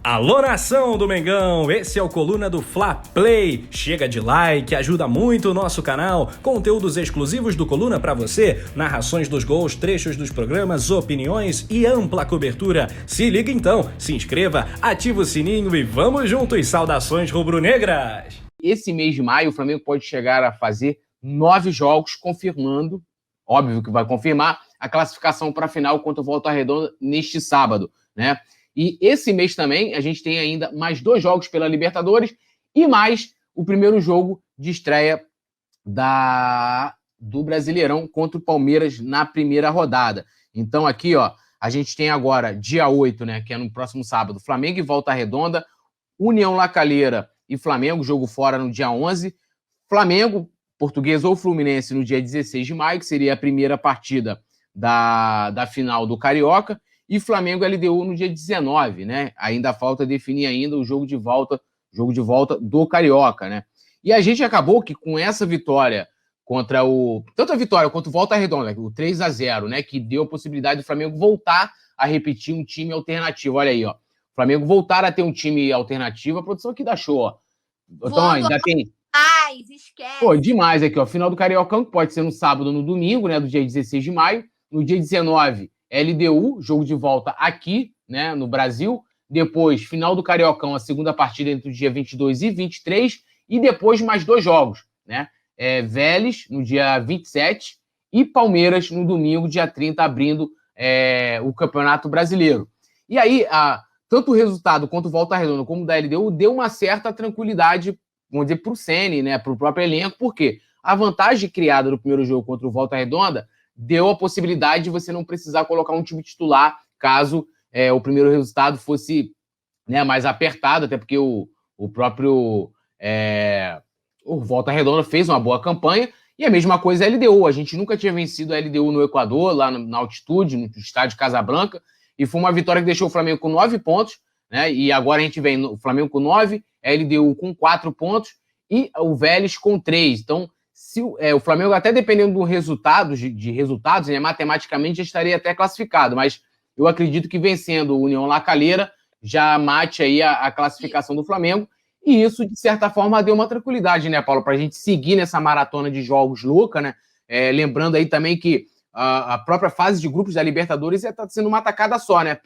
Alô, nação do Mengão, esse é o Coluna do Fla Play. Chega de like, ajuda muito o nosso canal. Conteúdos exclusivos do Coluna pra você, narrações dos gols, trechos dos programas, opiniões e ampla cobertura. Se liga então, se inscreva, ativa o sininho e vamos juntos. Saudações rubro-negras! Esse mês de maio o Flamengo pode chegar a fazer 9 jogos, confirmando, óbvio que vai confirmar, a classificação para a final contra o Volta Redonda neste sábado, né? E esse mês também a gente tem ainda mais 2 jogos pela Libertadores e mais o primeiro jogo de estreia do Brasileirão contra o Palmeiras na primeira rodada. Então aqui, ó, a gente tem agora dia 8, né, que é no próximo sábado, Flamengo e Volta Redonda, União La Calera e Flamengo, jogo fora no dia 11, Flamengo, Português ou Fluminense no dia 16 de maio, que seria a primeira partida da final do Carioca, e Flamengo LDU no dia 19, né? Ainda falta definir ainda o jogo de volta do Carioca, né? E a gente acabou que com essa vitória tanto a vitória quanto o Volta Redonda, o 3-0, né, que deu a possibilidade do Flamengo voltar a repetir um time alternativo. Olha aí, ó. O Flamengo voltar a ter um time alternativo, a produção aqui dá show, ó. Então, ainda tem esquece. Pô, demais aqui, ó. Final do Cariocão, que pode ser no sábado ou no domingo, né? Do dia 16 de maio. No dia 19, LDU, jogo de volta aqui, né? No Brasil. Depois, final do Cariocão, a segunda partida entre o dia 22 e 23. E depois, mais 2 jogos, né? Vélez, no dia 27. E Palmeiras, no domingo, dia 30, abrindo o Campeonato Brasileiro. E aí, tanto o resultado quanto o Volta Redonda como o da LDU deu uma certa tranquilidade, vamos dizer, para o Ceni, né, para o próprio elenco, porque a vantagem criada no primeiro jogo contra o Volta Redonda deu a possibilidade de você não precisar colocar um time titular caso o primeiro resultado fosse, né, mais apertado, até porque o próprio o Volta Redonda fez uma boa campanha, e a mesma coisa a LDU. A gente nunca tinha vencido a LDU no Equador, lá na altitude, no estádio Casablanca, e foi uma vitória que deixou o Flamengo com 9 pontos, né? E agora a gente vem o Flamengo com 9, a LDU com 4 pontos e o Vélez com 3. Então, se o Flamengo, até dependendo do resultado, de resultados, né, matematicamente já estaria até classificado, mas eu acredito que vencendo o União La Calera já mate aí a classificação do Flamengo, e isso, de certa forma, deu uma tranquilidade, né, Paulo, para a gente seguir nessa maratona de jogos louca, né? Lembrando aí também que a própria fase de grupos da Libertadores está sendo uma tacada só, né?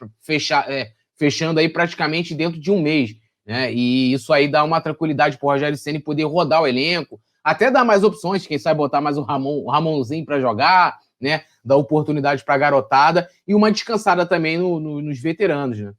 Fechando aí praticamente dentro de um mês, né? E isso aí dá uma tranquilidade para o Rogério Ceni poder rodar o elenco, até dar mais opções, quem sabe botar mais o Ramonzinho para jogar, né? Dar oportunidade para a garotada e uma descansada também nos veteranos, né?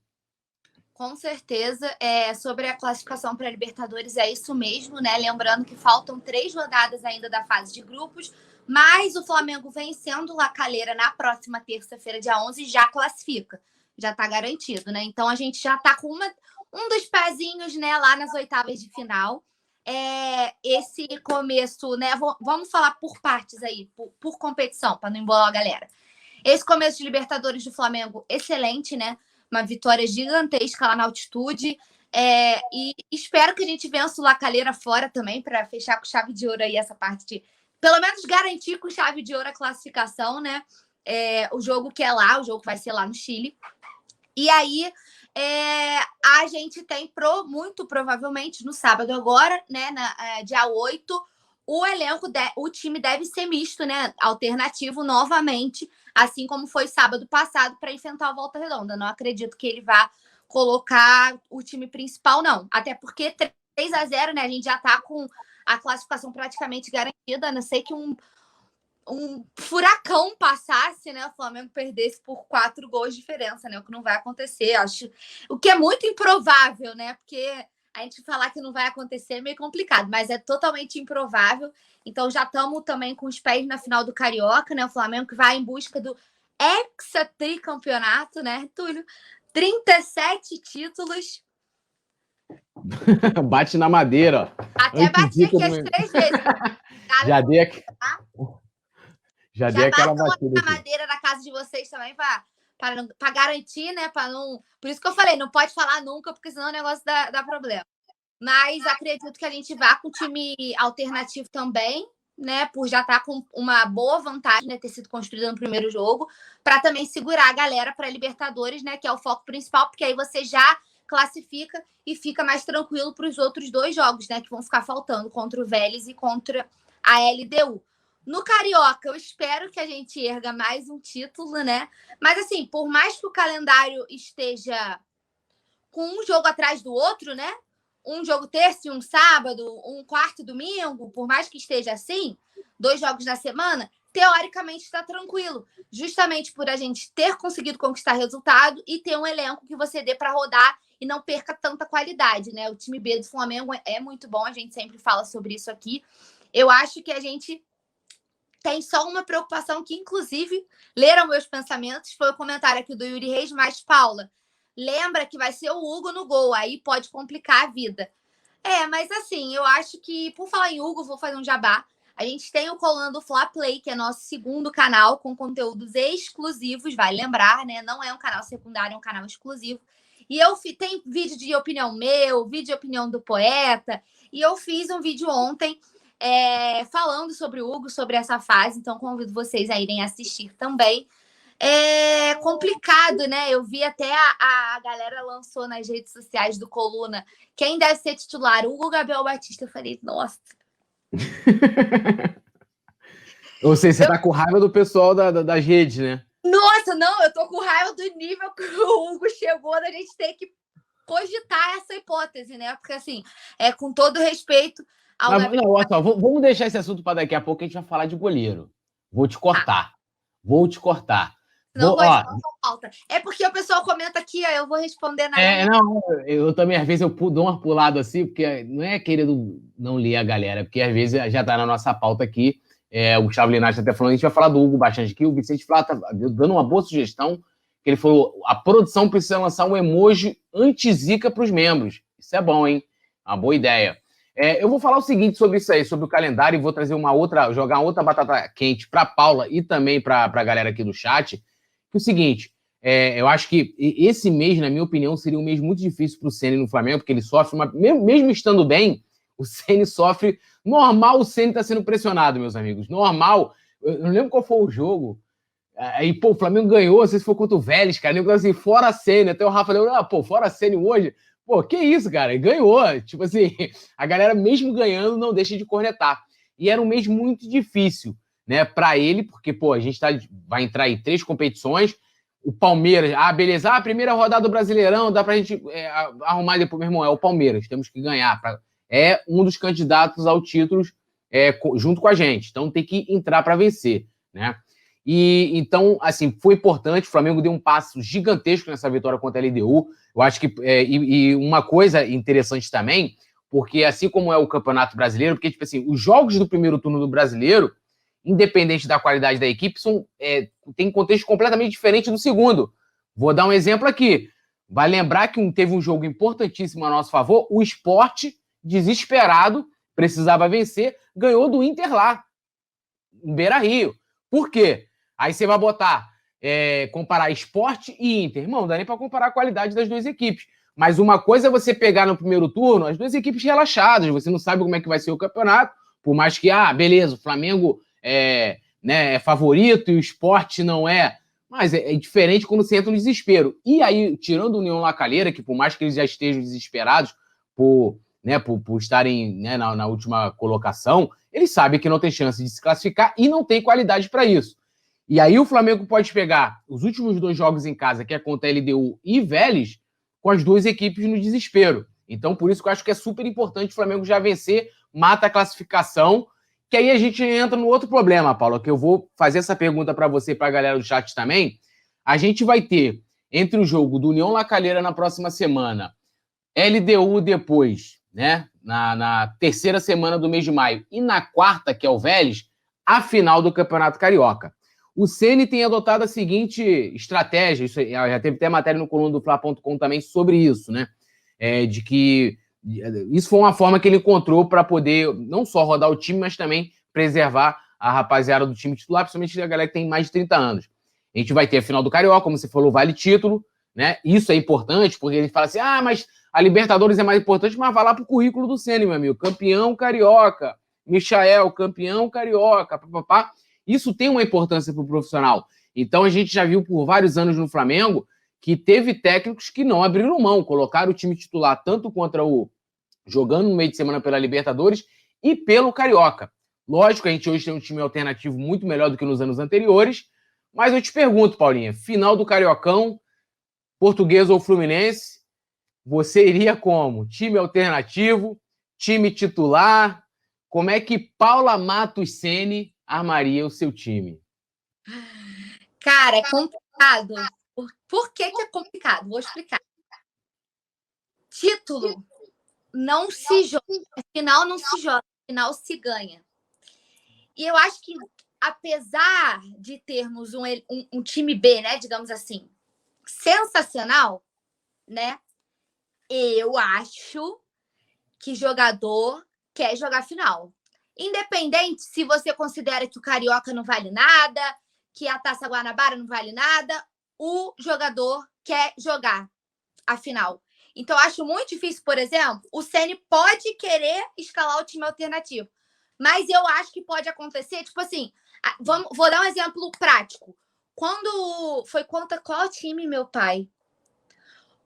Com certeza, sobre a classificação para a Libertadores é isso mesmo, né? Lembrando que faltam 3 rodadas ainda da fase de grupos, mas o Flamengo vencendo o La Calera na próxima terça-feira, dia 11, já classifica. Já está garantido, né? Então a gente já está com um dos pezinhos, né, lá nas oitavas de final. Esse começo, né? Vamos falar por partes aí, por competição, para não embolar a galera. Esse começo de Libertadores do Flamengo, excelente, né? Uma vitória gigantesca lá na altitude. E espero que a gente vença o La Calera fora também, para fechar com chave de ouro aí essa parte de, pelo menos, garantir com chave de ouro a classificação, né? O jogo que é lá, o jogo vai ser lá no Chile. E aí, a gente tem muito provavelmente no sábado agora, né? Dia 8, o time deve ser misto, né? Alternativo novamente, assim como foi sábado passado para enfrentar a Volta Redonda. Não acredito que ele vá colocar o time principal, não. Até porque 3-0, né? A gente já está com a classificação praticamente garantida, a não ser que um furacão passasse, né? O Flamengo perdesse por 4 gols de diferença, né? O que não vai acontecer, acho. O que é muito improvável, né? Porque a gente falar que não vai acontecer é meio complicado, mas é totalmente improvável. Então já estamos também com os pés na final do Carioca, né? O Flamengo que vai em busca do hexatricampeonato, né, Túlio? 37 títulos. Bate na madeira, ó. Até bati aqui as 3 vezes. Já dei aqui. Já dei aquela batida na madeira da casa de vocês também para garantir, né? Por isso que eu falei, não pode falar nunca, porque senão o negócio dá problema. Mas acredito que a gente vá com time alternativo também, né? Por já estar com uma boa vantagem, né? Ter sido construída no primeiro jogo, para também segurar a galera para a Libertadores, né? Que é o foco principal, porque aí você já classifica e fica mais tranquilo para os outros 2 jogos, né, que vão ficar faltando, contra o Vélez e contra a LDU. No Carioca, eu espero que a gente erga mais um título, né? Mas, assim, por mais que o calendário esteja com um jogo atrás do outro, né? Um jogo terça e um sábado, um quarto e domingo, por mais que esteja assim, 2 jogos na semana, teoricamente está tranquilo. Justamente por a gente ter conseguido conquistar resultado e ter um elenco que você dê para rodar e não perca tanta qualidade, né? O time B do Flamengo é muito bom, a gente sempre fala sobre isso aqui. Eu acho que a gente tem só uma preocupação que, inclusive, leram meus pensamentos, foi o comentário aqui do Yuri Reis, mas, Paula, lembra que vai ser o Hugo no gol, aí pode complicar a vida. Mas assim, eu acho que, por falar em Hugo, vou fazer um jabá. A gente tem o Coluna do Fla Play, que é nosso segundo canal, com conteúdos exclusivos, vai lembrar, né? Não é um canal secundário, é um canal exclusivo. E tem vídeo de opinião meu, vídeo de opinião do poeta, e eu fiz um vídeo ontem falando sobre o Hugo, sobre essa fase, então convido vocês a irem assistir também. É complicado, né? Eu vi até a galera lançou nas redes sociais do Coluna quem deve ser titular, Hugo, Gabriel Batista. Eu falei, nossa. Ou seja, você tá com raiva do pessoal das redes, né? Nossa, não, eu tô com raiva do nível que o Hugo chegou da gente ter que cogitar essa hipótese, né? Porque, assim, com todo respeito ao... Não, olha só, vamos deixar esse assunto para daqui a pouco, a gente vai falar de goleiro. Vou te cortar. Vou te cortar. Não vou falta. É porque o pessoal comenta aqui, ó, eu vou responder na não, eu também, às vezes, eu dou uma pulada assim, porque não é querendo não ler a galera, porque às vezes já tá na nossa pauta aqui. O Gustavo Linhares até falando, a gente vai falar do Hugo bastante aqui. O Vicente Flá tá dando uma boa sugestão, que ele falou: a produção precisa lançar um emoji anti-zica para os membros. Isso é bom, hein? Uma boa ideia. Eu vou falar o seguinte sobre isso aí, sobre o calendário, e vou trazer jogar outra batata quente para Paula e também para a galera aqui do chat. Que é o seguinte, eu acho que esse mês, na minha opinião, seria um mês muito difícil para o Ceni no Flamengo, porque ele sofre, mesmo estando bem, o Ceni sofre. Normal, o Ceni está sendo pressionado, meus amigos. Normal. Eu não lembro qual foi o jogo. Aí, o Flamengo ganhou, não sei se foi contra o Vélez, cara. Eu assim, fora Ceni. Até o Rafa falou, fora Ceni hoje. Que isso, cara? Ele ganhou. Tipo assim, a galera, mesmo ganhando, não deixa de cornetar. E era um mês muito difícil, né, para ele, porque, a gente vai entrar em 3 competições. O Palmeiras, beleza, a primeira rodada do Brasileirão, dá pra gente arrumar depois, meu irmão, é o Palmeiras, temos que ganhar. É um dos candidatos ao título junto com a gente, então tem que entrar para vencer, né? E então, assim, foi importante, o Flamengo deu um passo gigantesco nessa vitória contra a LDU. Eu acho que, e uma coisa interessante também, porque assim como é o Campeonato Brasileiro, porque, tipo assim, os jogos do primeiro turno do Brasileiro, independente da qualidade da equipe, tem contexto completamente diferente do segundo. Vou dar um exemplo aqui. Vai lembrar que teve um jogo importantíssimo a nosso favor, o Sport, desesperado, precisava vencer, ganhou do Inter lá, em Beira-Rio. Por quê? Aí você vai comparar Sport e Inter. Irmão, não dá nem para comparar a qualidade das 2 equipes. Mas uma coisa é você pegar no primeiro turno as 2 equipes relaxadas, você não sabe como é que vai ser o campeonato, por mais que, beleza, o Flamengo é favorito e o Sport não é. Mas é diferente quando você entra no desespero. E aí, tirando o União La Calera, que por mais que eles já estejam desesperados por estarem, né, na última colocação, eles sabem que não tem chance de se classificar e não tem qualidade para isso. E aí o Flamengo pode pegar os últimos 2 jogos em casa, que é contra a LDU e Vélez, com as 2 equipes no desespero. Então, por isso que eu acho que é super importante o Flamengo já vencer, mata a classificação, que aí a gente entra no outro problema, Paulo, que eu vou fazer essa pergunta para você e para a galera do chat também. A gente vai ter, entre o jogo do União La Calera na próxima semana, LDU depois, né, na terceira semana do mês de maio, e na quarta, que é o Vélez, a final do Campeonato Carioca. O Ceni tem adotado a seguinte estratégia, isso já teve até matéria no coluna do Fla.com também sobre isso, né? De que isso foi uma forma que ele encontrou para poder não só rodar o time, mas também preservar a rapaziada do time titular, principalmente a galera que tem mais de 30 anos. A gente vai ter a final do Carioca, como você falou, vale título, né? Isso é importante, porque ele fala assim, mas a Libertadores é mais importante, mas vai lá pro currículo do Ceni, meu amigo. Campeão carioca, Michael, campeão carioca, papapá. Isso tem uma importância pro profissional. Então a gente já viu por vários anos no Flamengo que teve técnicos que não abriram mão, colocaram o time titular tanto jogando no meio de semana pela Libertadores e pelo Carioca. Lógico, a gente hoje tem um time alternativo muito melhor do que nos anos anteriores, mas eu te pergunto, Paulinha, final do Cariocão, Portuguesa ou Fluminense, você iria como? Time alternativo, time titular? Como é que Paula Matos Ceni armaria o seu time? Cara, é complicado. Por que é complicado? Vou explicar. Título não se joga, final não se joga, final se ganha. E eu acho que, apesar de termos um time B, né, digamos assim, sensacional, né, eu acho que jogador quer jogar final. Independente se você considera que o Carioca não vale nada, que a Taça Guanabara não vale nada, o jogador quer jogar a final. Então, eu acho muito difícil, por exemplo, o Ceni pode querer escalar o time alternativo. Mas eu acho que pode acontecer, tipo assim, vou dar um exemplo prático. Quando foi contra qual time, meu pai?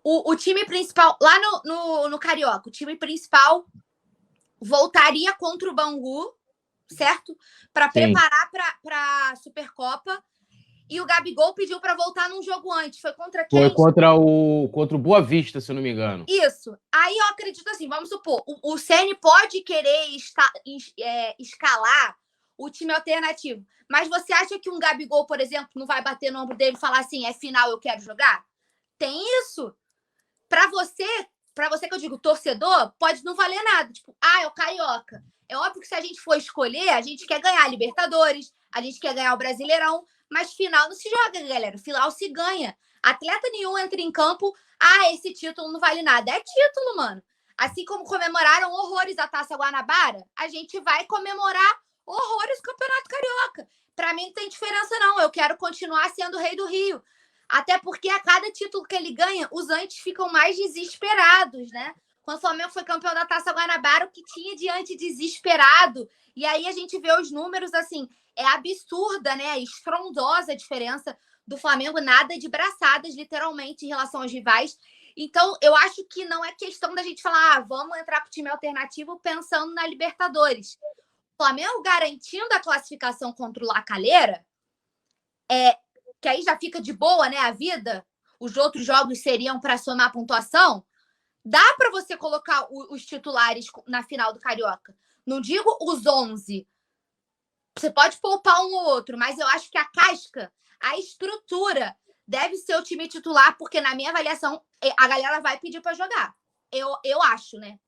O time principal, lá no Carioca, o time principal voltaria contra o Bangu, certo? Para preparar para a Supercopa. E o Gabigol pediu para voltar num jogo antes. Foi contra quem? Foi contra o Boa Vista, se eu não me engano. Isso. Aí eu acredito assim, vamos supor, o Ceni pode querer escalar o time alternativo. Mas você acha que um Gabigol, por exemplo, não vai bater no ombro dele e falar assim, é final, eu quero jogar? Tem isso. Para você que eu digo torcedor, pode não valer nada. Tipo, é o Carioca. É óbvio que se a gente for escolher, a gente quer ganhar a Libertadores, a gente quer ganhar o Brasileirão, mas final não se joga, galera. Final se ganha. Atleta nenhum entra em campo, esse título não vale nada. É título, mano. Assim como comemoraram horrores a Taça Guanabara, a gente vai comemorar horrores o Campeonato Carioca. Para mim não tem diferença, não. Eu quero continuar sendo o rei do Rio. Até porque a cada título que ele ganha, os antes ficam mais desesperados, né? Quando o Flamengo foi campeão da Taça Guanabara, o que tinha de antes desesperado. E aí a gente vê os números, assim, é absurda, né? Estrondosa a diferença do Flamengo, nada de braçadas, literalmente, em relação aos rivais. Então, eu acho que não é questão da gente falar, vamos entrar com o time alternativo pensando na Libertadores. O Flamengo garantindo a classificação contra o La Calera, que aí já fica de boa, né, a vida, os outros jogos seriam para somar pontuação, dá para você colocar os titulares na final do Carioca. Não digo os 11. Você pode poupar um ou outro, mas eu acho que a casca, a estrutura, deve ser o time titular, porque na minha avaliação, a galera vai pedir para jogar. Eu acho, né?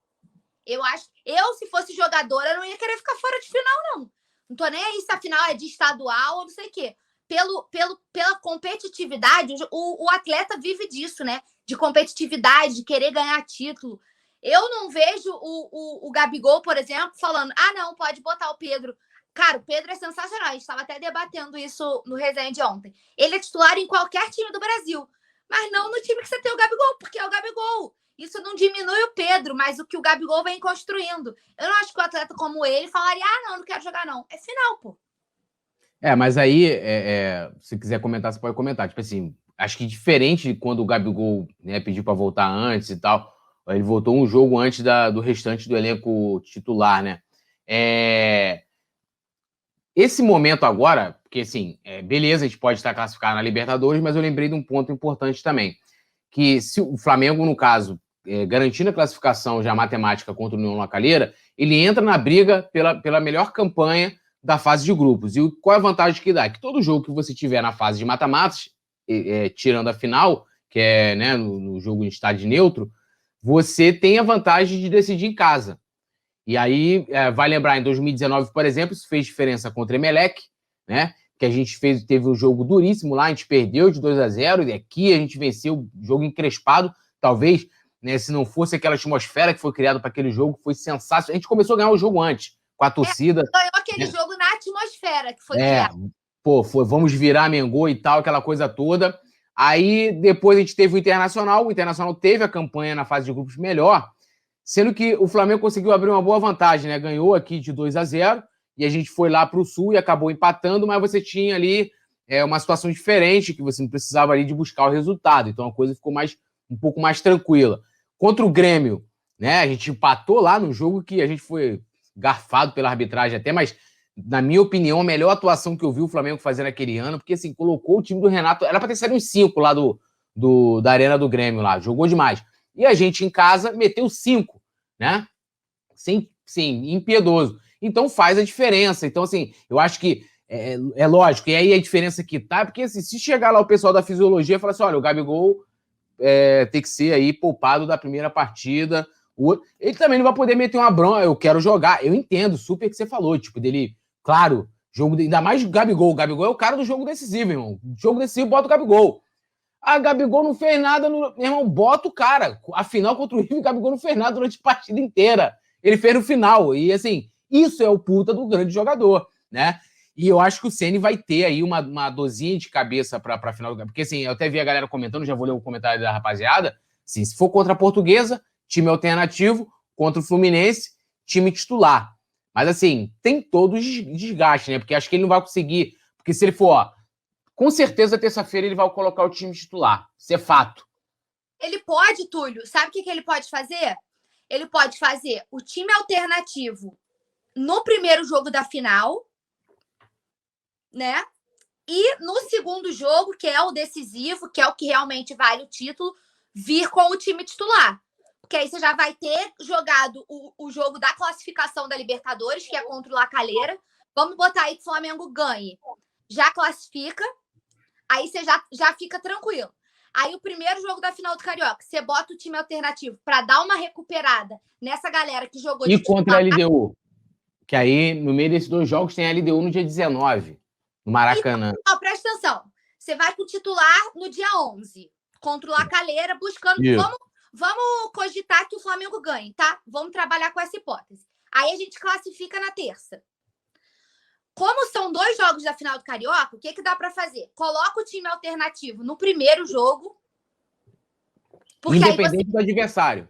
Se fosse jogadora, eu não ia querer ficar fora de final, não. Não tô nem aí se a final é de estadual ou não sei o quê. Pela competitividade, o atleta vive disso, né? De competitividade, de querer ganhar título. Eu não vejo o Gabigol, por exemplo, falando, não, pode botar o Pedro. Cara, o Pedro é sensacional. A gente estava até debatendo isso no resenha de ontem. Ele é titular em qualquer time do Brasil, mas não no time que você tem o Gabigol, porque é o Gabigol. Isso não diminui o Pedro, mas o que o Gabigol vem construindo. Eu não acho que o atleta como ele falaria, não quero jogar, não. É final, pô. Mas aí, se quiser comentar, você pode comentar. Tipo assim, acho que diferente de quando o Gabigol, né, pediu para voltar antes e tal, ele voltou um jogo antes do restante do elenco titular, né? Esse momento agora, porque assim, beleza, a gente pode estar classificado na Libertadores, mas eu lembrei de um ponto importante também, que se o Flamengo, no caso, garantindo a classificação já matemática contra o União La Calera, ele entra na briga pela melhor campanha da fase de grupos. E qual é a vantagem que dá? Que todo jogo que você tiver na fase de mata-matas, tirando a final, que é, né, no jogo em estádio neutro, você tem a vantagem de decidir em casa. E aí, vai lembrar, em 2019, por exemplo, isso fez diferença contra o Emelec, né? Que a gente teve um jogo duríssimo lá, a gente perdeu de 2-0, e aqui a gente venceu o jogo encrespado, talvez, né, se não fosse aquela atmosfera que foi criada para aquele jogo, foi sensacional. A gente começou a ganhar o jogo antes, com a torcida. Ganhou aquele jogo na atmosfera que foi criada. Vamos virar Mengô e tal, aquela coisa toda. Aí, depois a gente teve o Internacional teve a campanha na fase de grupos melhor, sendo que o Flamengo conseguiu abrir uma boa vantagem, né? Ganhou aqui de 2-0, e a gente foi lá para o Sul e acabou empatando, mas você tinha ali uma situação diferente, que você não precisava ali de buscar o resultado. Então a coisa ficou um pouco mais tranquila. Contra o Grêmio, né? A gente empatou lá no jogo que a gente foi garfado pela arbitragem até, mas, na minha opinião, a melhor atuação que eu vi o Flamengo fazer naquele ano, porque assim, colocou o time do Renato, era pra ter saído uns 5 lá da Arena do Grêmio lá, jogou demais. E a gente em casa meteu 5, né? Sim, impiedoso. Então faz a diferença. Então, assim, eu acho que é lógico. E aí a diferença que tá, porque assim, se chegar lá o pessoal da fisiologia e falar assim, olha, o Gabigol tem que ser aí poupado da primeira partida, ele também não vai poder meter uma bronca, eu quero jogar. Eu entendo super o que você falou, tipo, dele, claro, ainda mais o Gabigol é o cara do jogo decisivo, irmão. Jogo decisivo, bota o Gabigol. A Gabigol não fez nada, meu irmão, bota o cara. Afinal, contra o River, o Gabigol não fez nada durante a partida inteira. Ele fez no final. E, assim, isso é o puta do grande jogador, né? E eu acho que o Ceni vai ter aí uma dosinha de cabeça pra final do... Porque, assim, eu até vi a galera comentando, já vou ler o comentário da rapaziada. Assim, se for contra a Portuguesa, time alternativo. Contra o Fluminense, time titular. Mas, assim, tem todo o desgaste, né? Porque acho que ele não vai conseguir... Porque se ele for, ó, com certeza, terça-feira ele vai colocar o time titular. Isso é fato. Ele pode, Túlio. Sabe o que ele pode fazer? Ele pode fazer o time alternativo no primeiro jogo da final, né? E no segundo jogo, que é o decisivo, que é o que realmente vale o título, vir com o time titular. Porque aí você já vai ter jogado o jogo da classificação da Libertadores, que é contra o La Calera. Vamos botar aí que o Flamengo ganhe. Já classifica, aí você já fica tranquilo. Aí o primeiro jogo da final do Carioca, você bota o time alternativo para dar uma recuperada nessa galera que jogou... E contra a LDU? Que aí, no meio desses 2 jogos, tem a LDU no dia 19, no Maracanã. Então, presta atenção. Você vai com o titular no dia 11, contra o La Calera, buscando... Vamos cogitar que o Flamengo ganhe, tá? Vamos trabalhar com essa hipótese. Aí a gente classifica na terça. Como são 2 jogos da final do Carioca, o que dá para fazer? Coloca o time alternativo no primeiro jogo. Independente do adversário.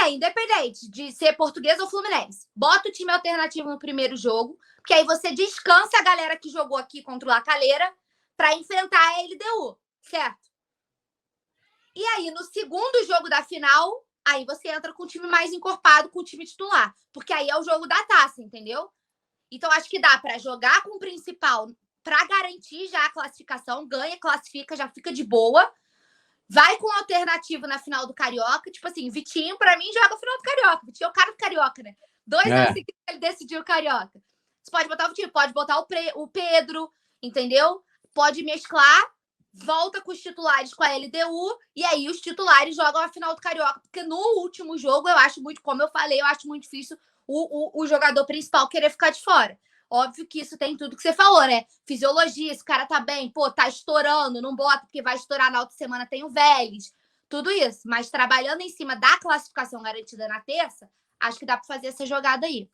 Independente de ser Portuguesa ou Fluminense. Bota o time alternativo no primeiro jogo, porque aí você descansa a galera que jogou aqui contra o La Calera para enfrentar a LDU, certo? E aí, no segundo jogo da final, aí você entra com o time mais encorpado, com o time titular. Porque aí é o jogo da taça, entendeu? Então, acho que dá para jogar com o principal para garantir já a classificação. Ganha, classifica, já fica de boa. Vai com alternativo na final do Carioca. Tipo assim, Vitinho, para mim, joga a final do Carioca. Vitinho é o cara do Carioca, né? 2 anos seguidos que ele decidiu o Carioca. Você pode botar o Vitinho, pode botar o Pedro, entendeu? Pode mesclar, volta com os titulares com a LDU, e aí os titulares jogam a final do Carioca. Porque no último jogo, eu acho muito, como eu falei, eu acho muito difícil o jogador principal querer ficar de fora. Óbvio que isso tem tudo que você falou, né? Fisiologia, esse cara tá bem, pô, tá estourando, não bota porque vai estourar na outra semana, tem o Vélez, tudo isso. Mas trabalhando em cima da classificação garantida na terça, acho que dá pra fazer essa jogada aí.